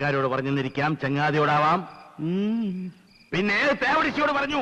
പണിക്കാരോട് പറഞ്ഞിരിക്കാം, ചങ്ങാതിയോടാവാം. പിന്നെ തേവടിച്ചിയോട് പറഞ്ഞു.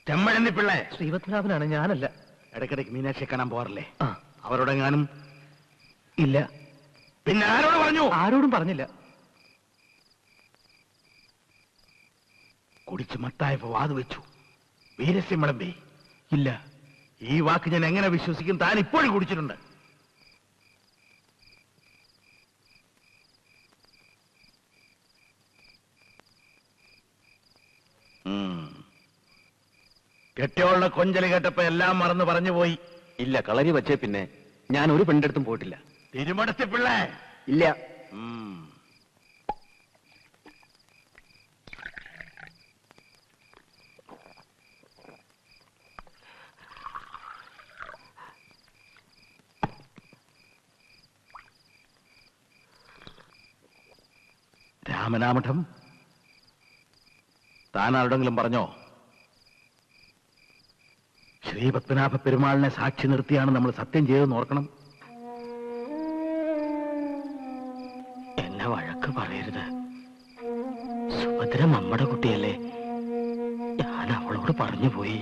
ചെമ്മഴന്തി പിള്ളേ ശ്രീപത്മനാഭനാണ്, ഞാനല്ല. ഇടയ്ക്കിടയ്ക്ക് മീനാക്ഷിയെ കാണാൻ പോകാറില്ലേ? അവരോടെങ്ങാനും? ഇല്ല. പിന്നെ ആരോട് പറഞ്ഞു? ആരോടും പറഞ്ഞില്ല. കുടിച്ച് മത്തായപ്പോ വാത് വെച്ചു. വീരസ്യം വിളമ്പി. ഇല്ല. ഈ വാക്ക് ഞാൻ എങ്ങനെ വിശ്വസിക്കും? താൻ ഇപ്പോഴും കുടിച്ചിട്ടുണ്ട്. കെട്ടിയോളുടെ കൊഞ്ചല് കേട്ടപ്പോ എല്ലാം മറന്ന് പറഞ്ഞു പോയി. ഇല്ല, കളരി വച്ചേ പിന്നെ ഞാൻ ഒരു പെണ്ണിന്റെ അടുത്തും പോയിട്ടില്ല. തിരുമടത്തി പിള്ളേ? ഇല്ല. രാമനാമഠം, താൻ ആരോടെങ്കിലും പറഞ്ഞോ? ശ്രീപത്മനാഭ പെരുമാളിനെ സാക്ഷി നിർത്തിയാണ് നമ്മൾ സത്യം ചെയ്തെന്ന് ഓർക്കണം. എന്നെ വഴക്ക് പറയരുത്. സുഭദ്ര നമ്മുടെ കുട്ടിയല്ലേ, ഞാൻ അവളോട് പറഞ്ഞു പോയി.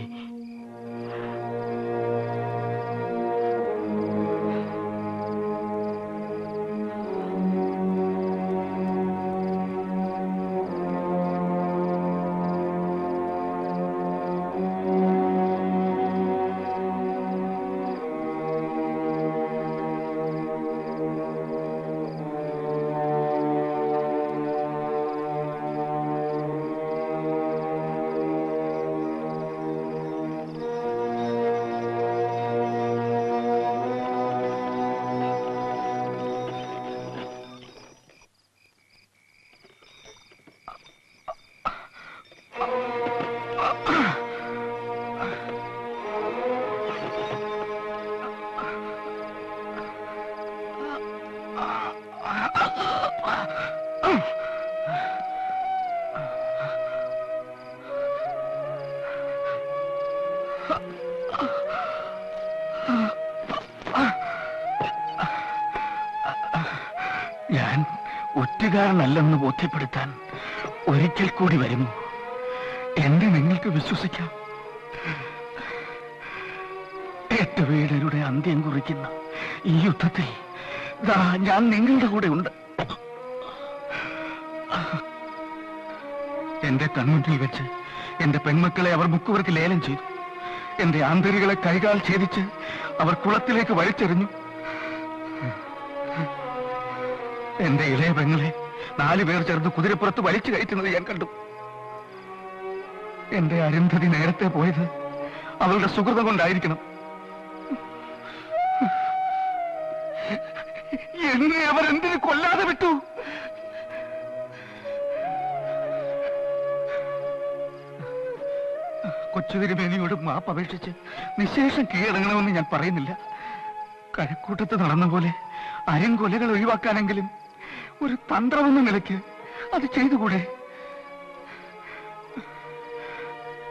ഞാൻ ഒറ്റുകാരനല്ലെന്ന് ബോധ്യപ്പെടുത്താൻ ഒരിക്കൽ കൂടി വരുന്നു. എന്നെ നിങ്ങൾക്ക് വിശ്വസിക്കാം. 8 വീടരുടെ അന്ത്യം കുറിക്കുന്ന ഈ യുദ്ധത്തിൽ ഞാൻ നിങ്ങളുടെ കൂടെ ഉണ്ട്. എന്റെ കൺമുന്നിൽ വെച്ച് എന്റെ പെൺമക്കളെ അവർ മുക്കുവർക്ക് ലേലം ചെയ്തു. എന്റെ ആന്തരികളെ കൈകാൽ ഛേദിച്ച് അവർ കുളത്തിലേക്ക് വലിച്ചെറിഞ്ഞു. എന്റെ ഇളയ പെങ്ങളെ 4 പേർ ചേർന്ന് കുതിരപ്പുറത്ത് വലിച്ചു കയറ്റുന്നത് ഞാൻ കണ്ടു. എന്റെ അരുന്ധതി നേരത്തെ പോയത് അവളുടെ സുഹൃതം കൊണ്ടായിരിക്കണം. എന്നെ അവർ എന്തിനു കൊല്ലാതെ വിട്ടു? കൊച്ചുതിരുമേനിയോട് മാപ്പപേക്ഷിച്ച് നിശേഷം കീഴടങ്ങണമെന്ന് ഞാൻ പറയുന്നില്ല. കഴക്കൂട്ടത്ത് നടന്ന പോലെ അരിങ്കൊലകൾ ഒഴിവാക്കാനെങ്കിലും ഒരു തന്ത്രമെന്ന നിലയ്ക്ക് അത് ചെയ്തുകൂടെ?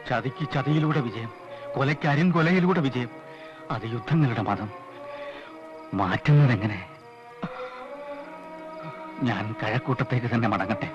ചതിക്ക് ചതിയിലൂടെ വിജയം, കൊലയ്ക്ക് അരിങ്കൊലയിലൂടെ വിജയം. അത് യുദ്ധങ്ങളുടെ മതം. മാറ്റുന്നതെങ്ങനെ? ഞാൻ കഴക്കൂട്ടത്തേക്ക് തന്നെ മടങ്ങട്ടെ.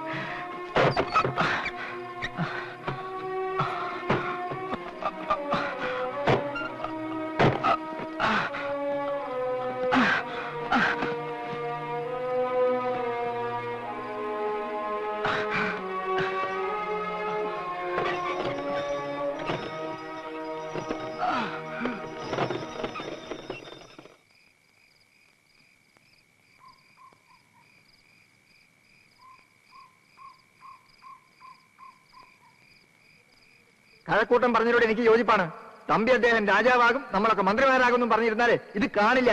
കഴക്കൂട്ടം പറഞ്ഞതിലൂടെ എനിക്ക് യോജിപ്പാണ്. തമ്പി അദ്ദേഹം രാജാവാകും, നമ്മളൊക്കെ മന്ത്രിമാരാകും പറഞ്ഞിരുന്നാലേ ഇത് കാണില്ല.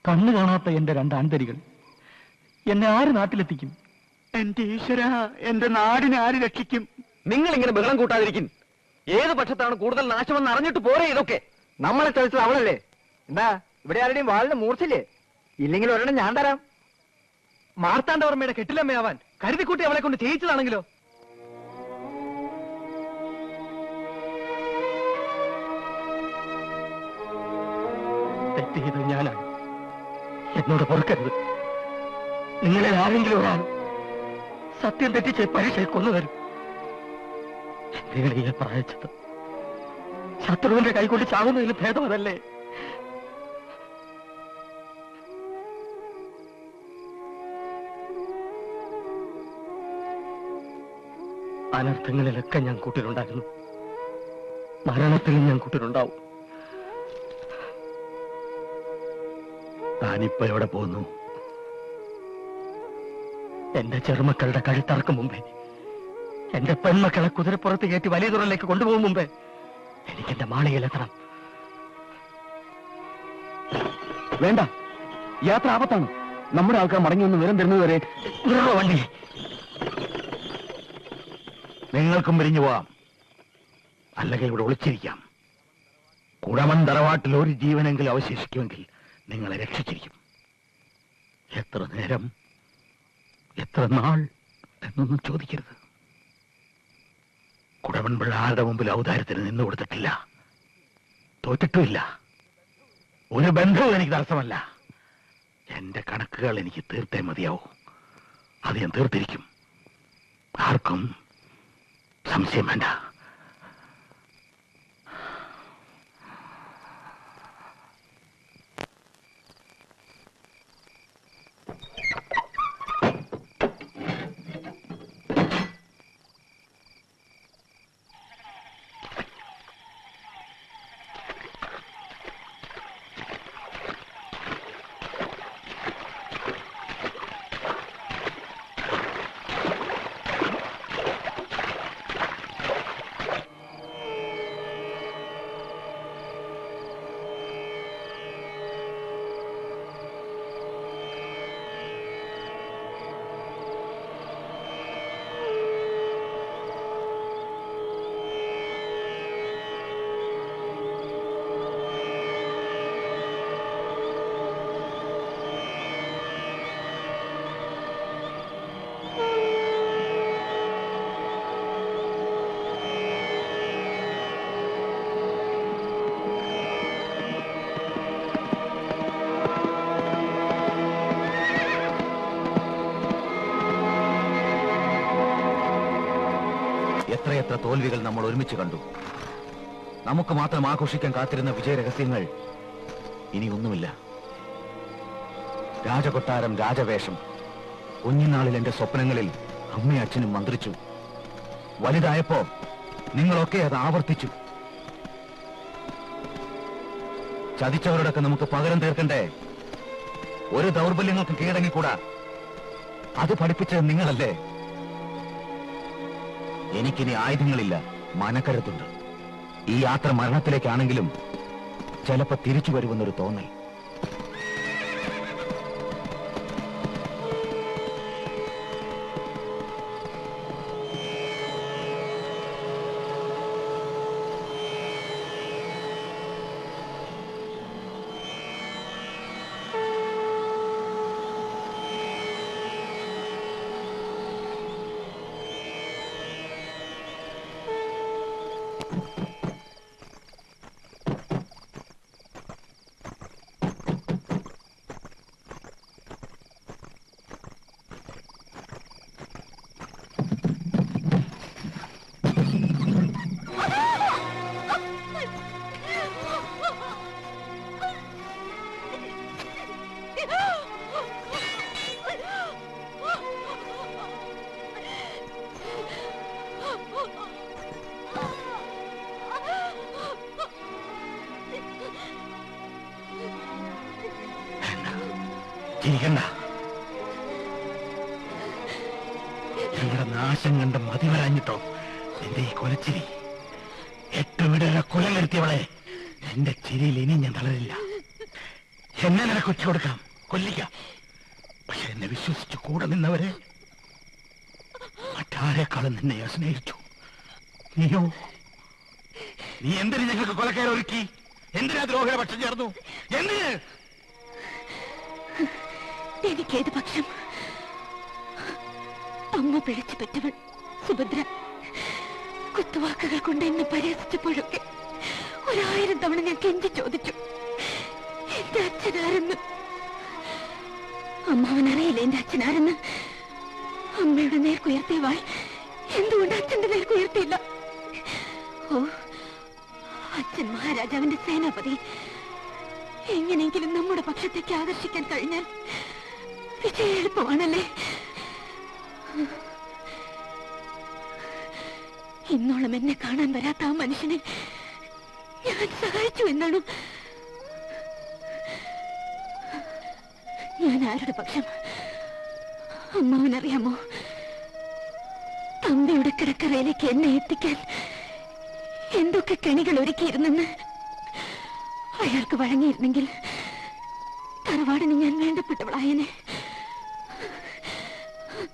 കണ്ണു കാണാത്ത എന്റെ 2 ആൺതരികൾ എന്നെ ആര് നാട്ടിലെത്തിക്കും? എന്റെ ഈശ്വര, എന്റെ നാടിനെ ആര് രക്ഷിക്കും? നിങ്ങൾ ഇങ്ങനെ ബഹളം കൂട്ടാതിരിക്കും. ഏത് പക്ഷത്താണ് കൂടുതൽ നാശമെന്ന് അറിഞ്ഞിട്ട് പോരെ ഇതൊക്കെ? നമ്മളെ ചോദിച്ചത് അവളല്ലേ? എന്താ ഇവിടെ ആരുടെയും വാളിന് മൂർച്ചില്ലേ? ഇല്ലെങ്കിൽ ഒരെണ്ണം ഞാൻ തരാം. മാർത്താണ്ഡവർമ്മയുടെ കെട്ടിലമ്മയാവാൻ കരുതിക്കുട്ടി അവളെ കൊണ്ട് ചെയ്യിച്ചതാണെങ്കിലോ? തെറ്റ് ചെയ്തത് ഞാനാണ്. എന്നോട് പൊറുക്കരുത്. നിങ്ങളിൽ ആരെങ്കിലും ഒരാൾ സത്യം തെറ്റിച്ച് പരീക്ഷയെ കൊന്നുതരും. എന്തിനാണ് പ്രായച്ചത്? ശത്രുവിന്റെ കൈകൊണ്ട് ചാവുന്നതിൽ ഭേദമതല്ലേ? അനർത്ഥങ്ങളിലൊക്കെ ഞാൻ കൂട്ടിലുണ്ടായിരുന്നു. മരണത്തിലും ഞാൻ കൂട്ടിലുണ്ടാവും. താനിപ്പോ എവിടെ പോകുന്നു? എന്റെ ചെറുമക്കളുടെ കഴുത്തറക്കും മുമ്പേ, എന്റെ പെൺമക്കളെ കുതിരപ്പുറത്ത് കയറ്റി വലിയ തുറയിലേക്ക് കൊണ്ടുപോകും മുമ്പേ എനിക്ക് എന്റെ മാളികയിലെത്തണം. വേണ്ട, യാത്ര ആപത്താണ്. നമ്മുടെ ആൾക്കാർ മടങ്ങി ഒന്ന് വിവരം തരുന്നതുവരെ വണ്ടി നിങ്ങൾക്കും പിരിഞ്ഞു പോവാം, അല്ലെങ്കിൽ ഇവിടെ ഒളിച്ചിരിക്കാം. കുടമൺ തറവാട്ടിൽ ഒരു ജീവനെങ്കിലും അവശേഷിക്കുമെങ്കിൽ നിങ്ങളെ രക്ഷിച്ചിരിക്കും. എത്ര നേരം, എത്ര നാൾ എന്നൊന്നും ചോദിക്കരുത്. കുടമൺ പിള്ള ആരുടെ മുമ്പിൽ ഔദാര്യത്തിന് നിന്നു കൊടുത്തിട്ടില്ല, തോറ്റിട്ടുമില്ല. ഒരു ബന്ധവും എനിക്ക് തടസ്സമല്ല. എന്റെ കണക്കുകൾ എനിക്ക് തീർത്തേ മതിയാവൂ. അത് ഞാൻ തീർത്തിരിക്കും. ആർക്കും സംശയം വേണ്ട. എത്രയെത്ര തോൽവികൾ നമ്മൾ ഒരുമിച്ച് കണ്ടു. നമുക്ക് മാത്രം ആഘോഷിക്കാൻ കാത്തിരുന്ന വിജയരഹസ്യങ്ങൾ ഇനി ഒന്നുമില്ല. രാജകൊട്ടാരം, രാജവേഷം, കുഞ്ഞുനാളിൽ എന്റെ സ്വപ്നങ്ങളിൽ അമ്മയും അച്ഛനും മന്ത്രിച്ചു. വലുതായപ്പോ നിങ്ങളൊക്കെ അത് ആവർത്തിച്ചു. ചതിച്ചവരോടൊക്കെ നമുക്ക് പകരം തീർക്കണ്ടേ? ഒരു ദൗർബല്യങ്ങൾക്കും കീഴടങ്ങിക്കൂടാ. അത് പഠിപ്പിച്ചത് നിങ്ങളല്ലേ? എനിക്കിനി ആയുധങ്ങളില്ല, മനക്കരുത്തുണ്ട്. ഈ യാത്ര മരണത്തിലേക്കാണെങ്കിലും ചിലപ്പോ തിരിച്ചു വരുമെന്നൊരു തോന്നൽ. ചിരിക്കണ്ട. ഞങ്ങളുടെ നാശം കണ്ട് മതിവരാഞ്ഞിട്ടോ എന്റെ ഈ കൊലച്ചിരി? 8 വീടുകളെ കൊലം വരുത്തിയവളെ, എന്റെ ചിരിയിൽ ഇനി ഞാൻ തളരില്ല. എന്നെ നിനക്ക് ഒറ്റ കൊടുക്കാം, കൊല്ലിക്കാം. പക്ഷെ എന്നെ വിശ്വസിച്ച് കൂടെ നിന്നവരെ മറ്റാരെക്കാളും നിന്നെ ഞാൻ സ്നേഹിച്ചു. നീയോ നീ എന്തിനു ഞങ്ങൾക്ക് കൊലക്കാരൊരുക്കി? എന്തിനാ ദ്രോഹിയുടെ പക്ഷം ചേർന്നു? എന്തിന്? എനിക്കേത് പക്ഷം? അമ്മ പിഴച്ചു പറ്റവൾ സുഭദ്ര കുത്തുവാക്കുകൾ കൊണ്ട് എന്നെ പരിഹസിച്ചപ്പോഴൊക്കെ 1000 തവണ ഞാൻ കെഞ്ചി ചോദിച്ചു, എന്റെ അച്ഛനാരെന്ന്. അമ്മാവനറിയില്ല എന്റെ അച്ഛനാരെന്ന്. അമ്മയുടെ നേർക്കുയർത്തിയ വാൾ എന്തുകൊണ്ട് അച്ഛന്റെ നേർക്കുയർത്തിയില്ല? ഓ, അച്ഛൻ മഹാരാജാവിന്റെ സേനാപതി. എങ്ങനെയെങ്കിലും നമ്മുടെ പക്ഷത്തേക്ക് ആകർഷിക്കാൻ കഴിഞ്ഞാൽ വിജയം എളുപ്പമാണല്ലേ? ഇന്നോളം എന്നെ കാണാൻ വരാത്ത ആ മനുഷ്യനെ ഞാൻ സഹായിച്ചു എന്നാണ്. ഞാൻ ആരുടെ പക്ഷം? അമ്മാവനറിയാമോ, തമ്പിയുടെ കിടക്കറയിലേക്ക് എന്നെ എത്തിക്കാൻ എന്തൊക്കെ കെണികൾ ഒരുക്കിയിരുന്നെന്ന്. അയാൾക്ക് വഴങ്ങിയിരുന്നെങ്കിൽ തറവാടിന് ഞാൻ വേണ്ടപ്പെട്ടവളായനെ.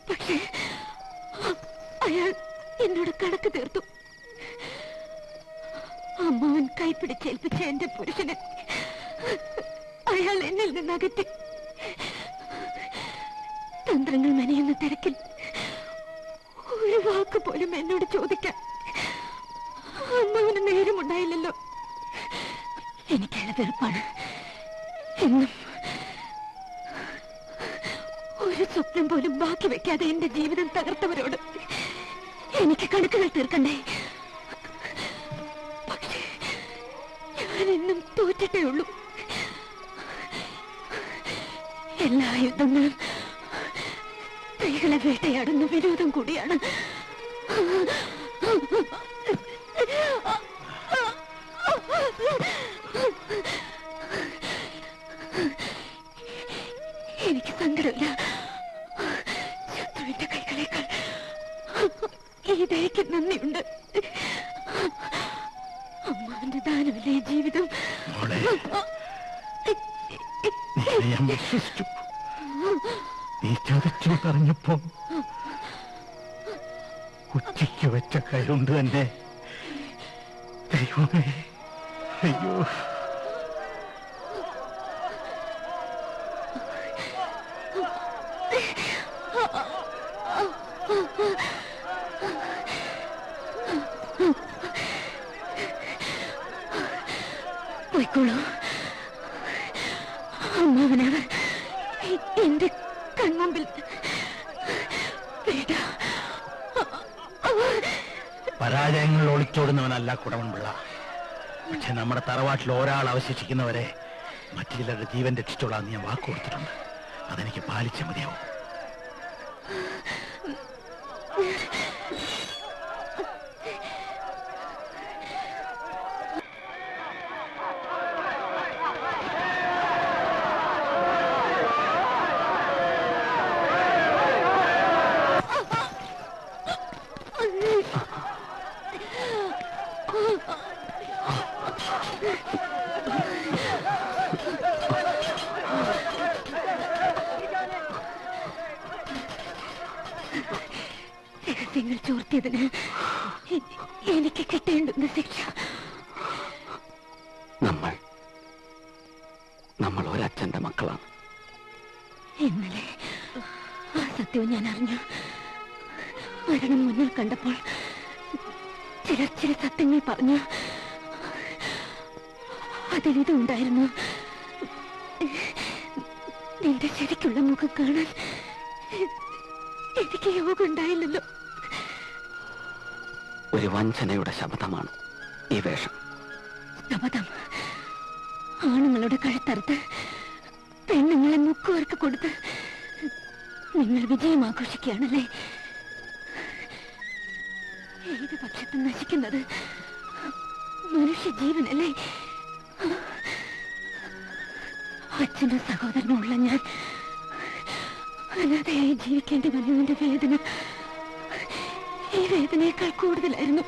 പക്ഷേ അയാൾ എന്നോട് കണക്ക് തീർത്തു. അമ്മാവൻ കൈപ്പിടിച്ചേൽപ്പിച്ച എന്റെ പുരുഷനെ അയാൾ എന്നിൽ നിന്ന് അകറ്റി. തന്ത്രങ്ങൾ മെനയുന്ന തിരക്കിൽ ഒരു വാക്ക് പോലും എന്നോട് ചോദിക്കാൻ അമ്മാവന് നേരമുണ്ടായില്ലല്ലോ. എനിക്കയാളെ വെറുപ്പാണ്. എന്നും ഒരു സ്വപ്നം പോലും ബാക്കി വെക്കാതെ എന്റെ ജീവിതം തകർത്തവരോട് എനിക്ക് കണക്കുകൾ തീർക്കണ്ടേ? പക്ഷേ ഞാൻ എന്നും തോറ്റിട്ടേ ഉള്ളൂ. എല്ലാ യുദ്ധങ്ങളും സ്ത്രീകളെ വേട്ടയാടുന്ന വിരോധം കൂടിയാണ്. എനിക്ക് സങ്കടമില്ല. ശത്രുവിന്റെ കൈകളേക്കാൾ ഈ ദയക്ക് നന്ദിയുണ്ട്. അമ്മാവന്റെ ദാനമല്ലേ ജീവിതം. ഞാൻ വിശ്വസിച്ചു. നീ ചതച്ചു പറഞ്ഞപ്പോ ഉച്ചയ്ക്ക് വെച്ച കൈകൊണ്ട് തന്നെ. ദൈവമേ, അയ്യോ. പോയിക്കോളൂ. അമ്മാവനവർ എന്റെ കൺമുമ്പിൽ പരാജയങ്ങൾ ഒളിച്ചോടുന്നവനല്ല കുടവൻപിള്ള. പക്ഷെ നമ്മുടെ തറവാട്ടിൽ ഒരാൾ അവശേഷിക്കുന്നവരെ മറ്റു ചിലരുടെ ജീവൻ രക്ഷിച്ചോളാൻ ഞാൻ വാക്ക് കൊടുത്തിട്ടുണ്ട്. അതെനിക്ക് പാലിച്ച മതിയാവും. രഹസ്യങ്ങൾ ചോർത്തിയതിന് എനിക്ക് കിട്ടേണ്ടുന്ന ശിക്ഷ. നമ്മൾ ഒരച്ഛന്റെ മക്കളാണ്. ഇന്നലെ ആ സത്യവും ഞാൻ അറിഞ്ഞു. മരണം മുന്നിൽ കണ്ടപ്പോൾ ചില സത്യങ്ങൾ പറഞ്ഞു. അതിലിതുണ്ടായിരുന്നു. നിന്റെ ശരിക്കുള്ള മുഖം കാണാൻ എനിക്ക് യോഗം ഉണ്ടായില്ലല്ലോ. ഒരു വഞ്ചനയുടെ ശബ്ദമാണ് ഈ വേഷം. ശപഥം ആണുങ്ങളുടെ കഴുത്തറുത്ത് പെണ്ണുങ്ങളെ മുക്കുവർക്ക് കൊടുത്ത് നിങ്ങൾ വിജയം ആഘോഷിക്കുകയാണല്ലേ? ഏത് പക്ഷത്തും നശിക്കുന്നത് മനുഷ്യ ജീവനല്ലേ? അച്ഛനും സഹോദരനും ഉള്ള ഞാൻ അനാഥയായി ജീവിക്കേണ്ടി വന്നതിന്റെ വേദന ഈ വേദനയേക്കാൾ കൂടുതലായിരുന്നു.